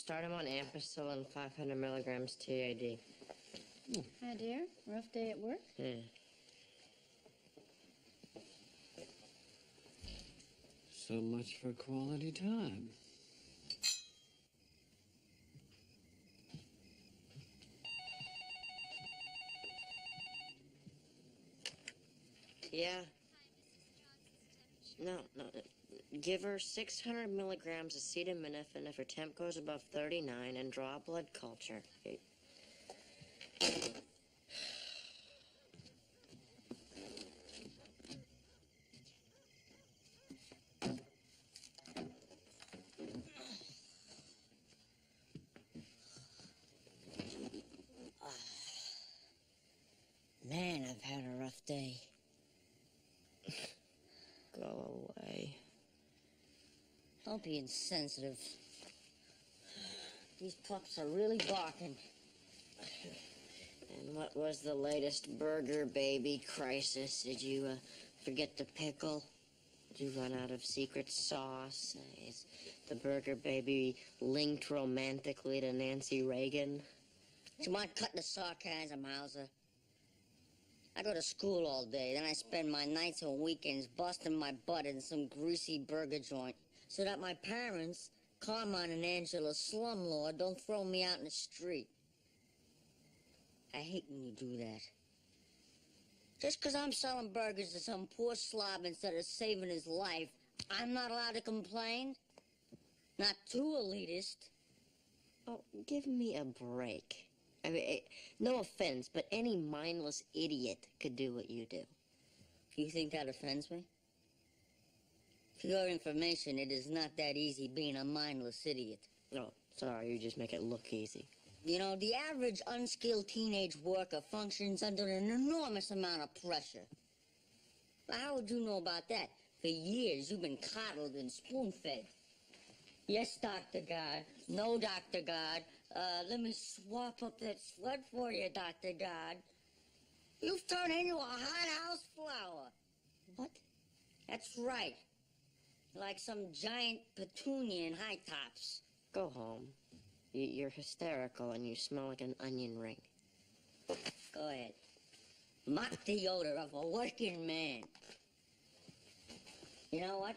Start him on ampicillin, 500 milligrams TAD. Hi, dear. Rough day at work? Yeah. So much for quality time. Yeah. No. Give her 600 milligrams acetaminophen if her temp goes above 39 and draw a blood culture. Man, I've had a rough day. Go away. Don't be insensitive. These pups are really barking. And what was the latest burger baby crisis? Did you forget the pickle? Did you run out of secret sauce? Is the burger baby linked romantically to Nancy Reagan? Do you mind cutting the sarcasm, Howser? I go to school all day, then I spend my nights and weekends busting my butt in some greasy burger joint so that my parents, Carmine and Angela Slumlord, don't throw me out in the street. I hate when you do that. Just 'cause I'm selling burgers to some poor slob instead of saving his life, I'm not allowed to complain? Not too elitist. Oh, give me a break. I mean, no offense, but any mindless idiot could do what you do. You think that offends me? For your information, it is not that easy being a mindless idiot. Oh, sorry, you just make it look easy. You know, the average unskilled teenage worker functions under an enormous amount of pressure. Well, how would you know about that? For years, you've been coddled and spoon-fed. Yes, Dr. God. No, Dr. God. Let me swap up that sled for you, Dr. God. You've turned into a hothouse flower. What? That's right. Like some giant petunia in high tops. Go home. You're hysterical and you smell like an onion ring. Go ahead. Mock the odor of a working man. You know what?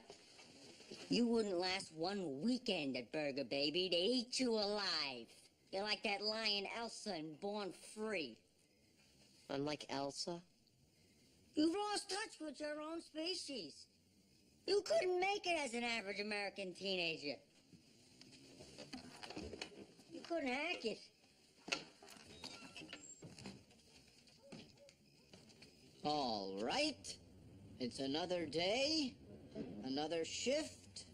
You wouldn't last one weekend at Burger Baby. They'd eat you alive. You're like that lion Elsa in Born Free. Unlike Elsa? You've lost touch with your own species. You couldn't make it as an average American teenager. You couldn't hack it. All right. It's another day, another shift,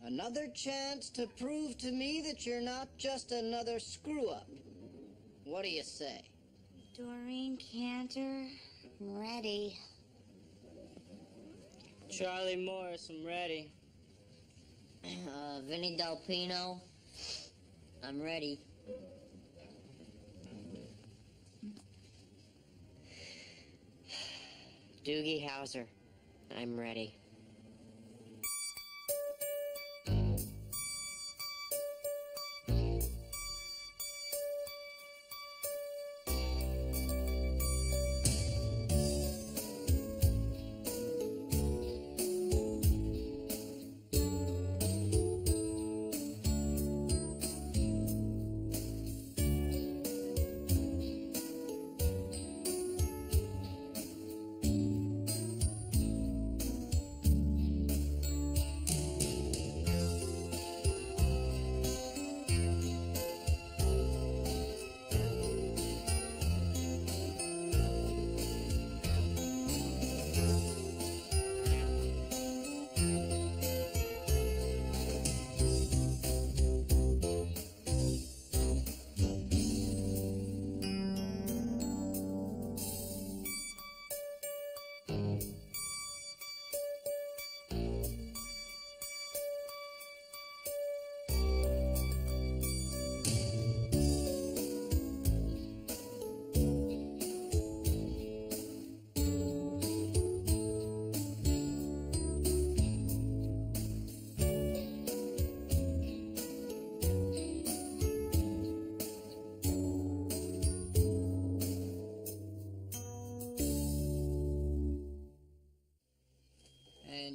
another chance to prove to me that you're not just another screw-up. What do you say? Doreen Cantor, I'm ready. Charlie Morris, I'm ready. Vinny Delpino, I'm ready. Doogie Howser, I'm ready.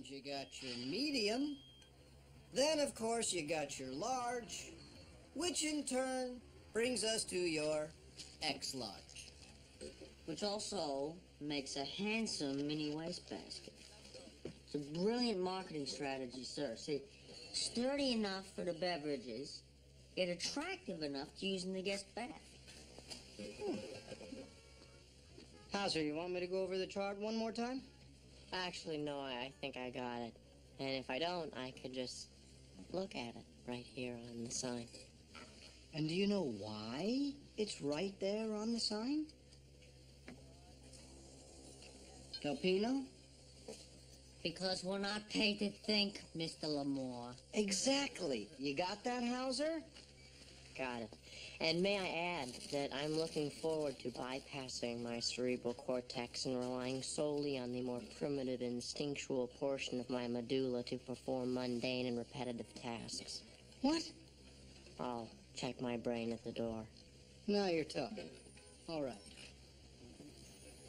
And you got your medium. Then, of course, you got your large, which in turn brings us to your X-large. Which also makes a handsome mini wastebasket. It's a brilliant marketing strategy, sir. See, sturdy enough for the beverages, yet attractive enough to use in the guest bath. Howser, you want me to go over the chart one more time? Actually, no, I think I got it. And if I don't, I could just look at it right here on the sign. And do you know why it's right there on the sign? Delpino? Because we're not paid to think, Mr. Lamore. Exactly. You got that, Howser? Got it. And may I add that I'm looking forward to bypassing my cerebral cortex and relying solely on the more primitive instinctual portion of my medulla to perform mundane and repetitive tasks. What? I'll check my brain at the door. Now you're talking. All right.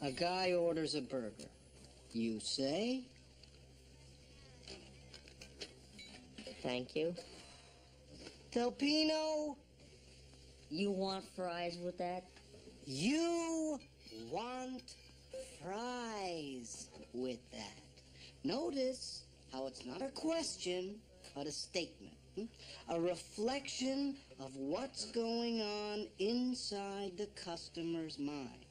A guy orders a burger. You say? Thank you. Delpino, You want fries with that? you want fries with that. Notice how it's not a question, but a statement. A reflection of what's going on inside the customer's mind.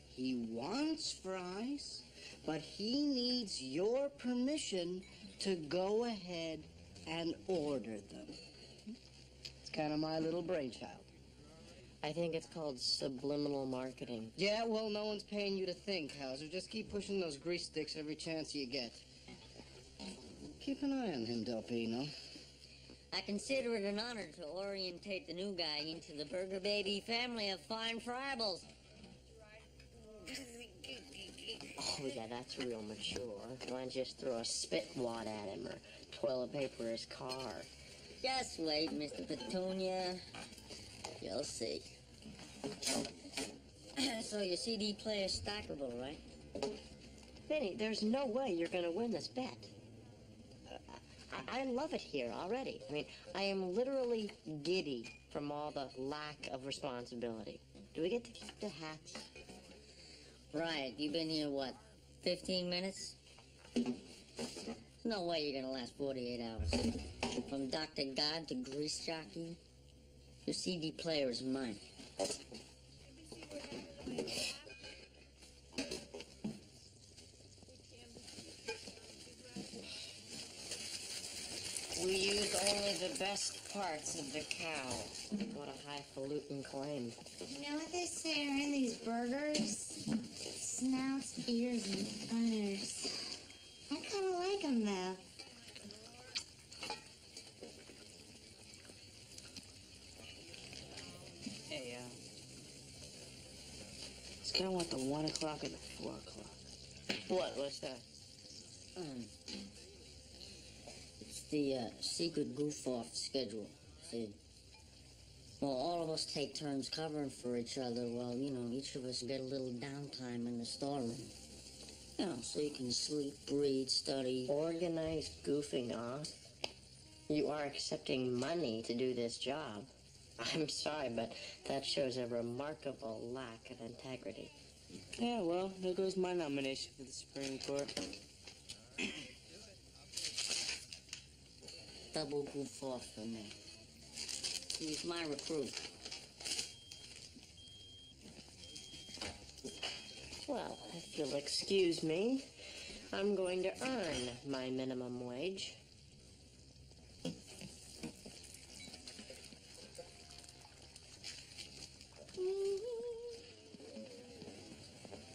He wants fries, but he needs your permission to go ahead and order them. It's kind of my little brainchild. I think it's called subliminal marketing. Yeah, well, no one's paying you to think, Howser. Just keep pushing those grease sticks every chance you get. Keep an eye on him, Delpino. I consider it an honor to orientate the new guy into the Burger Baby family of fine friables. Oh, yeah, that's real mature. Why don't you just throw a spit wad at him or toilet paper his car? Just wait, Mr. Petunia. You'll see. So your CD player's stackable, right? Vinny, there's no way you're going to win this bet. I love it here already. I mean, I am literally giddy from all the lack of responsibility. Do we get to keep the hats? Right. You've been here, what, 15 minutes? No way you're gonna last 48 hours. From Dr. God to Grease Jockey, your CD player is mine. We use only the best parts of the cow. What a highfalutin claim. You know what they say are in these burgers? Snouts, ears, and udders. I kind of like them, though. Hey, it's kind of want the 1 o'clock and the 4 o'clock. What? What's that? It's the secret goof-off schedule. See? Well, all of us take turns covering for each other while, each of us get a little downtime in the storeroom. So you can sleep, breathe, study. Organized goofing off? You are accepting money to do this job. I'm sorry, but that shows a remarkable lack of integrity. Yeah, well, there goes my nomination for the Supreme Court. Double goof-off for me. He's my recruit. Well, if you'll excuse me, I'm going to earn my minimum wage.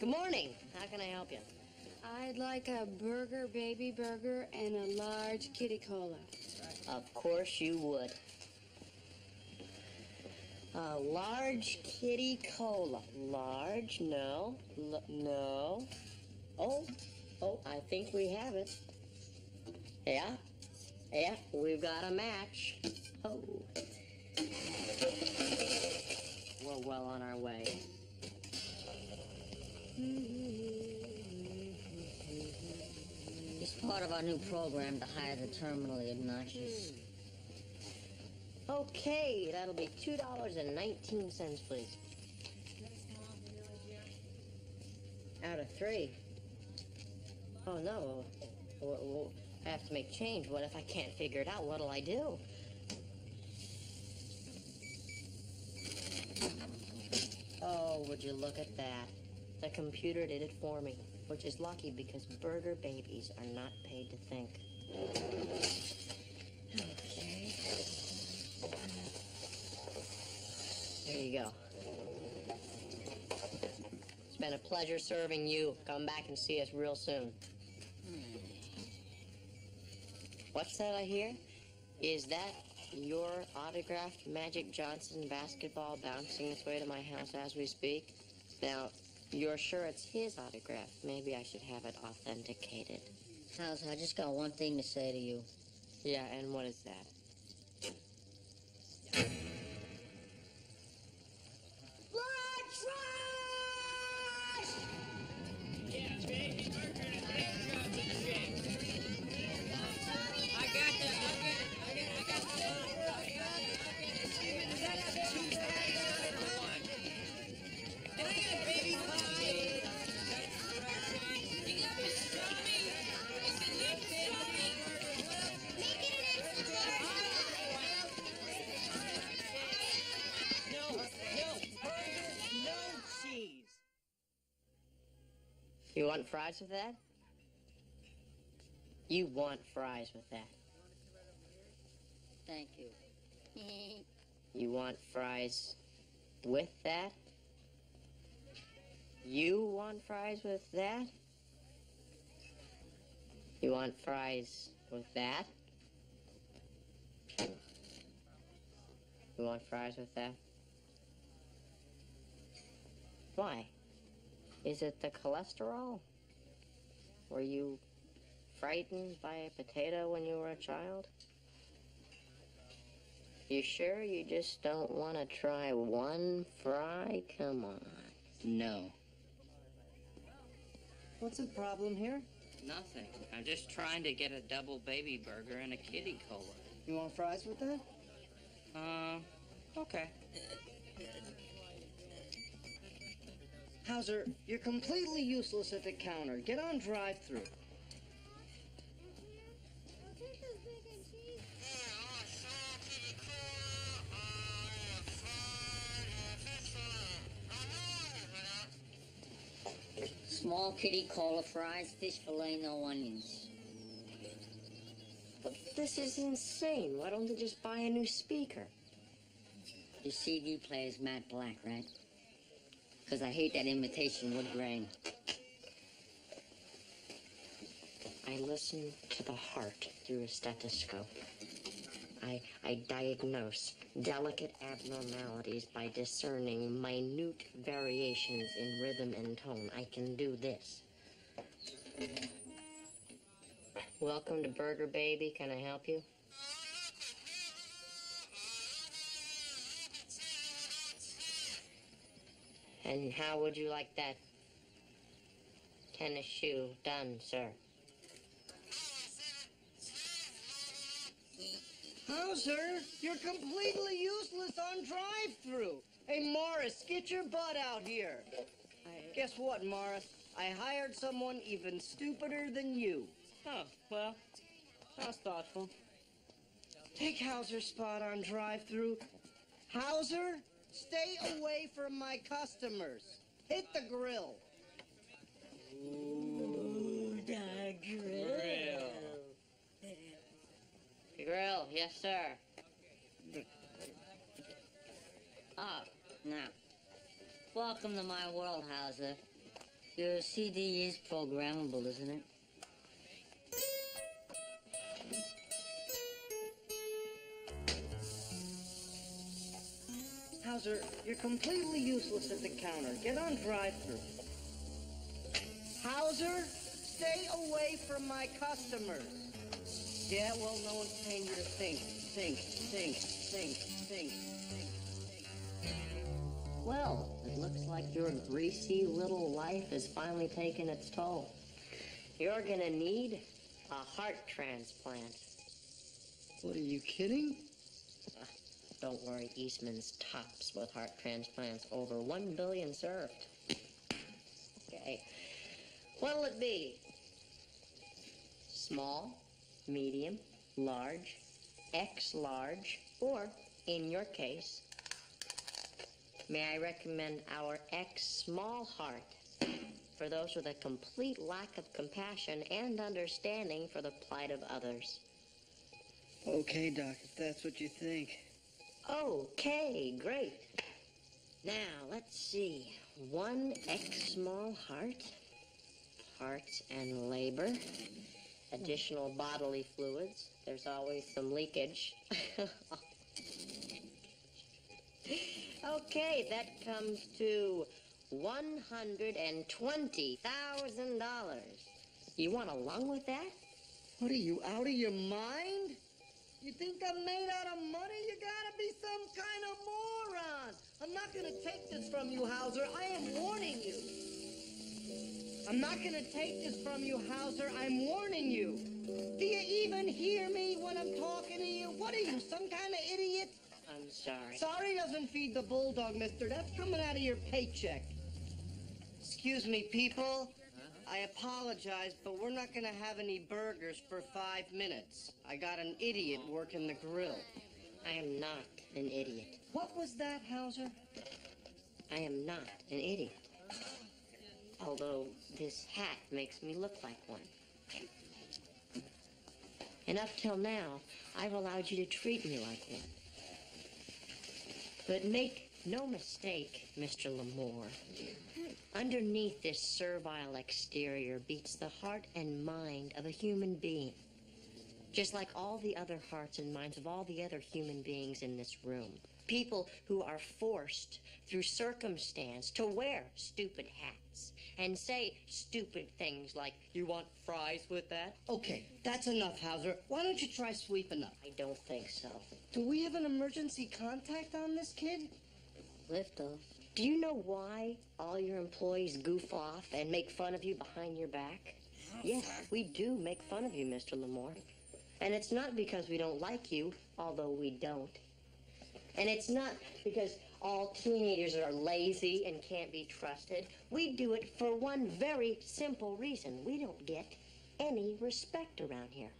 Good morning. How can I help you? I'd like a burger, baby burger, and a large kitty cola. Of course you would. A large kitty cola. Large? No. No. Oh, I think we have it. Yeah? Yeah, we've got a match. Oh. We're well on our way. Just part of our new program to hire the terminally obnoxious. Okay, that'll be $2.19, please. Out of 3. Oh no, I have to make change. What if I can't figure it out? What'll I do? Oh, would you look at that? The computer did it for me, which is lucky because burger babies are not paid to think. Okay. There you go. It's been a pleasure serving you. Come back and see us real soon. What's that I hear? Is that your autographed Magic Johnson basketball bouncing its way to my house as we speak? Now, you're sure it's his autograph? Maybe I should have it authenticated. Howser, I just got one thing to say to you. Yeah, and what is that? You want fries with that? You want fries with that. Thank you. You want fries with that? You want fries with that? You want fries with that? You want fries with that? Why? Is it the cholesterol? Were you frightened by a potato when you were a child? You sure you just don't want to try one fry? Come on. No. What's the problem here? Nothing. I'm just trying to get a double baby burger and a kitty cola. You want fries with that? Okay. Howser, you're completely useless at the counter. Get on drive-through. Small kitty cola fries, fish fillet, no onions. But this is insane. Why don't they just buy a new speaker? Your CD player's matte black, right? Because I hate that imitation wood grain. I listen to the heart through a stethoscope. I diagnose delicate abnormalities by discerning minute variations in rhythm and tone. I can do this. Welcome to Burger Baby. Can I help you? And how would you like that tennis shoe done, sir? Howser, you're completely useless on drive-through. Hey, Morris, get your butt out here. Guess what, Morris? I hired someone even stupider than you. Oh, well, that was thoughtful. Take Howser's spot on drive-through. Howser, stay away from my customers. Hit the grill. Ooh, the grill. Grill, yes, sir. Now, welcome to my world, Howser. Your CD is programmable, isn't it? Howser, you're completely useless at the counter. Get on drive-through. Howser, stay away from my customers. Yeah, well, no one's paying you to think. Well, it looks like your greasy little life has finally taken its toll. You're gonna need A heart transplant. What, are you kidding? Don't worry, Eastman's tops with heart transplants. Over 1 billion served. Okay. What'll it be? Small, medium, large, X-large, or, in your case, may I recommend our X-small heart for those with a complete lack of compassion and understanding for the plight of others. Okay, Doc, if that's what you think. Okay, great. Now, let's see. 1 X-small heart, parts and labor, additional bodily fluids. There's always some leakage. Okay, that comes to $120,000. You want a lung with that? What are you, out of your mind? You think I'm made out of money? You gotta be some kind of moron. I'm not gonna take this from you, Howser. I am warning you. I'm not gonna take this from you, Howser. I'm warning you. Do you even hear me when I'm talking to you? What are you, some kind of idiot? I'm sorry. Sorry doesn't feed the bulldog, mister. That's coming out of your paycheck. Excuse me, people. I apologize, but we're not going to have any burgers for 5 minutes. I got an idiot working the grill. I am not an idiot. What was that, Howser? I am not an idiot. Although this hat makes me look like one. And up till now, I've allowed you to treat me like one. But make no mistake, Mr. Lamore. Underneath this servile exterior beats the heart and mind of a human being. Just like all the other hearts and minds of all the other human beings in this room. People who are forced through circumstance to wear stupid hats and say stupid things like, "You want fries with that?" Okay, that's enough, Howser. Why don't you try sweeping up? I don't think so. Do we have an emergency contact on this kid? Liftoff. Do you know why all your employees goof off and make fun of you behind your back? Yes, we do make fun of you, Mr. Lamore. And it's not because we don't like you, although we don't. And it's not because all teenagers are lazy and can't be trusted. We do it for one very simple reason. We don't get any respect around here.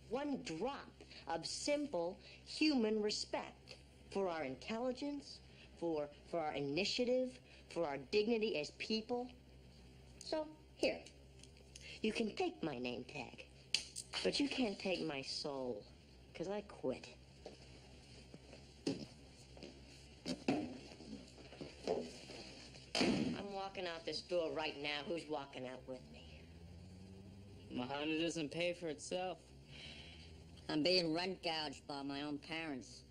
One drop of simple human respect for our intelligence, for our initiative, for our dignity as people. So, here, you can take my name tag, but you can't take my soul, because I quit. I'm walking out this door right now. Who's walking out with me? Mahana doesn't pay for itself. I'm being rent gouged by my own parents.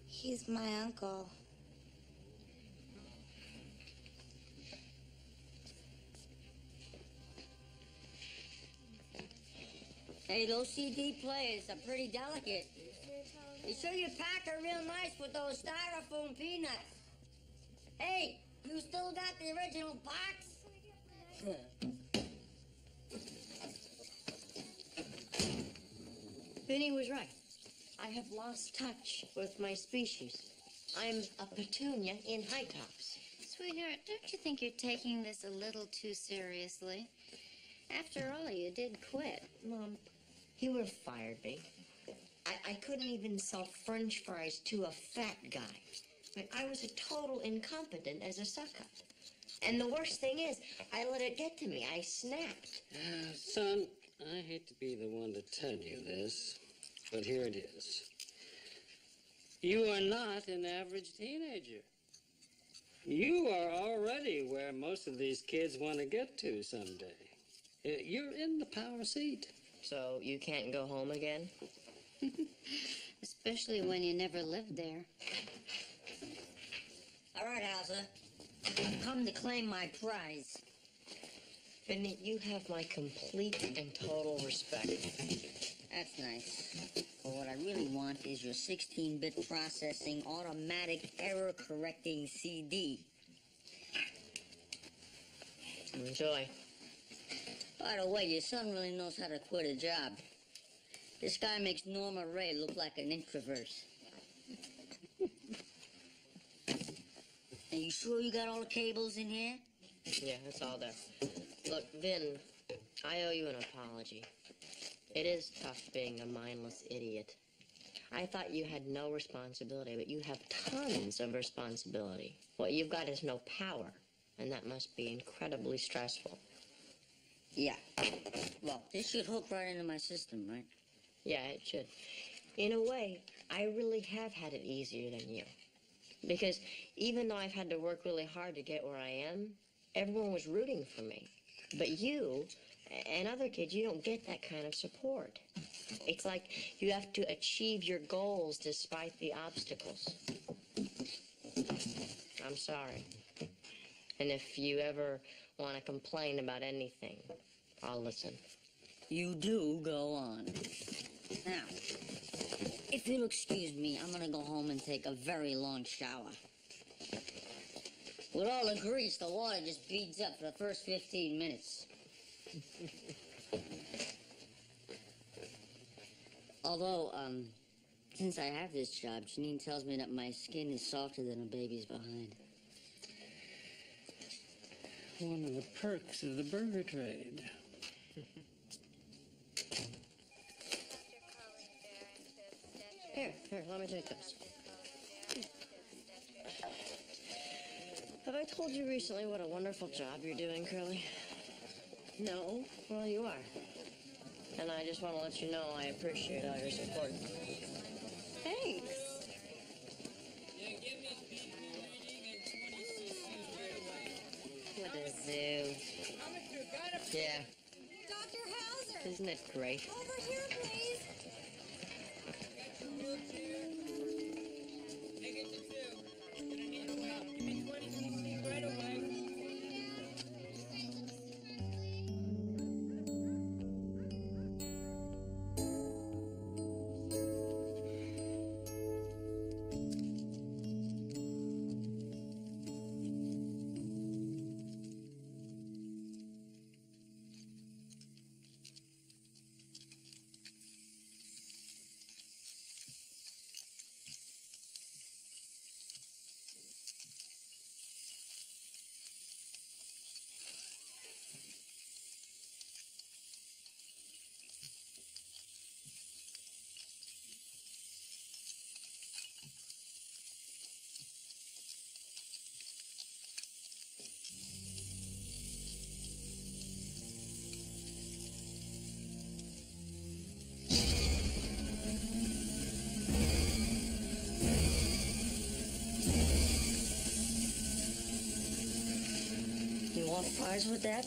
He's my uncle. Hey, those CD players are pretty delicate. You sure you pack her real nice with those styrofoam peanuts? Hey, you still got the original box? Vinny was right. I have lost touch with my species. I'm a petunia in high tops. Sweetheart, don't you think you're taking this a little too seriously? After all, you did quit. Mom, you were fired me. I couldn't even sell French fries to a fat guy. I was a total incompetent as a suck-up. And the worst thing is, I let it get to me. I snapped. Son, I hate to be the one to tell you this, but here it is. You are not an average teenager. You are already where most of these kids want to get to someday. You're in the power seat. So you can't go home again? Especially when you never lived there. All right, Howser. I've come to claim my prize. Vinny, you have my complete and total respect. That's nice. But what I really want is your 16-bit processing, automatic error-correcting CD. Enjoy. By the way, your son really knows how to quit a job. This guy makes Norma Ray look like an introvert. Are you sure you got all the cables in here? Yeah, it's all there. Look, Vin, I owe you an apology. It is tough being a mindless idiot. I thought you had no responsibility, but you have tons of responsibility. What you've got is no power, and that must be incredibly stressful. Yeah. Well, this should hook right into my system, right? Yeah, it should. In a way, I really have had it easier than you. Because even though I've had to work really hard to get where I am, everyone was rooting for me. But you and other kids, you don't get that kind of support. It's like you have to achieve your goals despite the obstacles. I'm sorry. And if you ever want to complain about anything, I'll listen. You do go on. Now, if you'll excuse me, I'm gonna go home and take a very long shower. With all the grease, the water just beads up for the first 15 minutes. Although, since I have this job, Janine tells me that my skin is softer than a baby's behind. One of the perks of the burger trade. Here, let me take this. Have I told you recently what a wonderful job you're doing, Curly? No? Well, you are. And I just want to let you know I appreciate all your support. Thanks. What a zoo. Yeah. Dr. Howser! Isn't it great? Over here, please! You want fries with that?